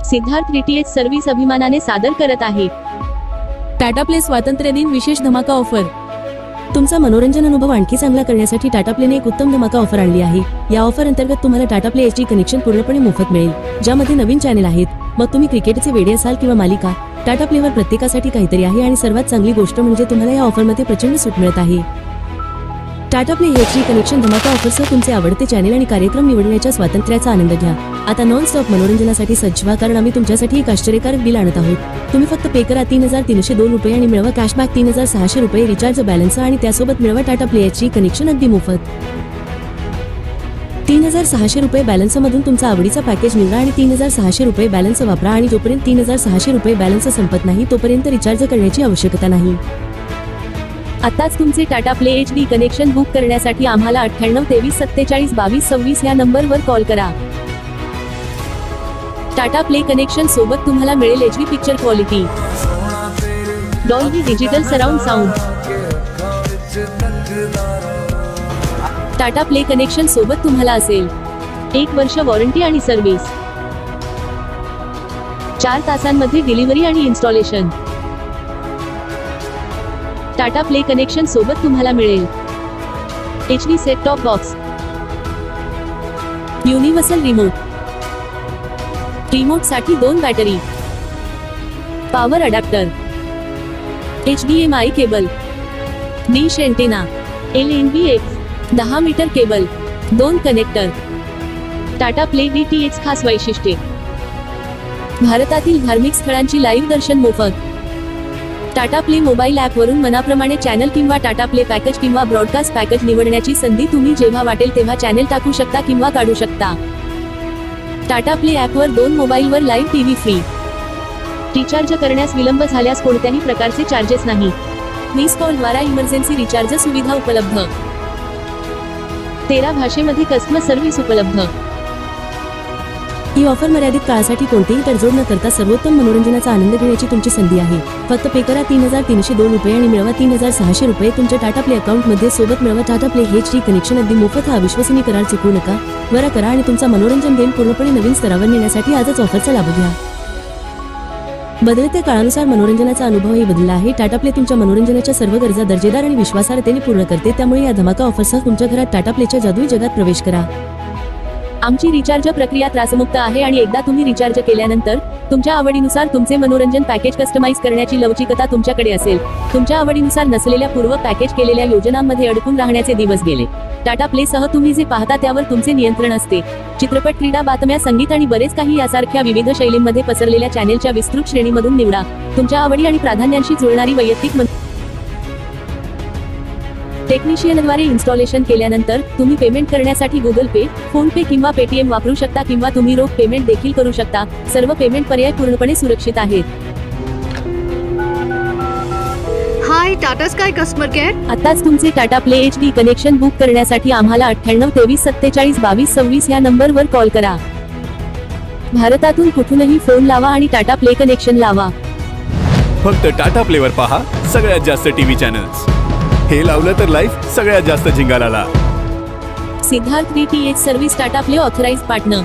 Siddharth DTH service अभिमानाने सादर करत आहे टाटा प्ले स्वातंत्र्य दिन विशेष धमाका ऑफर। तुमचा मनोरंजन अनुभव आणखी चांगला करण्यासाठी टाटा प्लेने एक उत्तम धमाका ऑफर आणली आहे। या ऑफर अंतर्गत तुम्हाला टाटा प्ले एचडी कनेक्शन पूर्णपणे मोफत मिळेल, ज्यामध्ये नवीन चॅनल आहेत। मग तुम्ही क्रिकेटचे वेडे असाल किंवा मालिका, टाटा प्लेवर प्रत्येकासाठी काहीतरी आहे। आणि सर्वात चांगली गोष्ट म्हणजे तुम्हाला या ऑफरमध्ये प्रचंड सूट मिळत आहे। टाटा प्ले एचडी कनेक्शन धमाका ऑफरसह तुमचे आवडते चॅनल आणि कार्यक्रम निवडण्याच्या स्वातंत्र्याचा आनंद घ्या। आता नॉन स्टॉप मनोरंजनासाठी सज्ज व्हा, कारण आम्ही तुमच्यासाठी एक आश्चर्यकारक बिल आणत आहोत। तुम्ही फक्त पे करा 3302 रुपये आणि मिळवा कॅशबॅक 3600 रुपये रिचार्ज बॅलन्स, आणि त्यासोबत मिळवा टाटा प्ले एचडी कनेक्शन अगदी मोफत। 3600 रुपये बॅलन्स मधून तुमचा आवडीचा पॅकेज निवडा आणि 3600 रुपये बॅलन्स वापरा, आणि जोपर्यंत 3600 रुपये बॅलन्स संपत नाही तोपर्यंत रिचार्ज करण्याची आवश्यकता नाही। आताच तुमचे Tata play HD connection book करण्यासाठी आम्हाला 9823472226 या नंबरवर कॉल करा। टाटा प्ले कनेक्शन सोबत तुम्हाला मिळेल HD picture quality, Dolby digital surround sound. Tata play connection सोबत तुम्हाला असेल 1 वर्ष वॉरंटी आणि सर्व्हिस, 4 तासांमध्ये डिलिव्हरी आणि इन्स्टॉलेशन। टाटा प्ले कनेक्शन सोबत तुम्हाला मिळेल HD set top box, universal remote साठी 2 battery, power adapter, HDMI cable, dish antenna, LNB 10 metre cable, 2 connector. Tata Play DTH खास वैशिष्ट्ये: भारतातील धार्मिक स्थळांची लाईव्ह दर्शन मोफत। टाटा प्ले मोबाईल ॲप वरून मनाप्रमाणे चॅनल किंवा टाटा प्ले पॅकेज किंवा ब्रॉडकास्ट पॅकेज निवडण्याची संधी। तुम्ही जेव्हा वाटेल तेव्हा चॅनल टाकू शकता किंवा काढू शकता। टाटा प्ले ॲपवर 2 मोबाईलवर लाईव्ह टीव्ही फ्री। रिचार्ज करण्यास विलंब झाल्यास कोणत्याही प्रकारचे चार्जेस नाही। मिस कॉल द्वारा इमर्जन्सी रिचार्ज सुविधा उपलब्ध। 13 भाषेमध्ये कस्टमर सर्व्हिस उपलब्ध। ही ऑफर मर्यादित काळासाठी कोणतेही तडजोड न करता सर्वोत्तम मनोरंजनाचा आनंद घेण्याची तुमची संधी आहे। फक्त पे करा 3302 रुपये आणि मिळवा 3600 रुपये तुमच्या टाटा प्ले अकाउंट मध्ये। सोबत मिळवा टाटा प्ले एचडी कनेक्शन अगदी मोफत। हा विश्वसनीय करार चुकवू नका, त्वरा करा आणि तुमचा मनोरंजन गेम पूर्णपणे नवीन स्तरावर नेण्यासाठी आजच ऑफरचा लाभ घ्या। बदलत्या काळानुसार मनोरंजनाचा अनुभवही बदलला आहे। टाटा प्ले तुमच्या मनोरंजनाच्या सर्व गरजा दर्जेदार आणि विश्वासार्हतेने पूर्ण करते, त्यामुळे या धमाका ऑफरसह तुमच्या घरात टाटा प्लेच्या जादुई जगात प्रवेश करा। आमची रिचार्ज प्रक्रिया त्रासमुक्त आहे आणि एकदा तुम्ही रिचार्ज केल्यानंतर तुमच्या आवडीनुसार तुमचे मनोरंजन पॅकेज कस्टमाइज करण्याची लवचिकता तुमच्याकडे असेल। तुमच्या आवडीनुसार नसलेल्या पूर्व पॅकेज केलेल्या योजनांमध्ये अडकून राहण्याचे दिवस गेले। टाटा प्ले सह तुम्ही जे पाहता त्यावर तुमचे नियंत्रण असते। चित्रपट, क्रीडा, बातम्या, संगीत आणि बरेच काही यासारख्या विविध शैलींमध्ये पसरलेल्या चॅनेलच्या विस्तृत श्रेणीमधून निवडा। तुमच्या आवडी आणि प्राधान्यांशी जुळणारी वैयक्तिक टेक्निशियनद्वारे इन्स्टॉलेशन केल्यानंतर तुम्ही पेमेंट करण्यासाठी गुगल पे, फोन पे किंवा पेटीएम वापरू शकता, किंवा तुम्ही रोख पेमेंट देखील करू शकता। सर्व पेमेंट पर्याय पूर्णपणे सुरक्षित आहेत। हाय टाटा स्काय कस्टमर केअर। आताच तुमचे Tata play HD connection book करण्यासाठी आम्हाला 9823472226 या नंबरवर कॉल करा। भारतातून कुठूनही फोन लावा आणि टाटा प्ले कनेक्शन लावा। फक्त टाटा प्लेवर पहा सगळ्यात जास्त टीव्ही चॅनल्स। हे लावलं तर लाईफ सगळ्यात जास्त झिंगालाला। Siddharth DTH service Tata play authorised partner.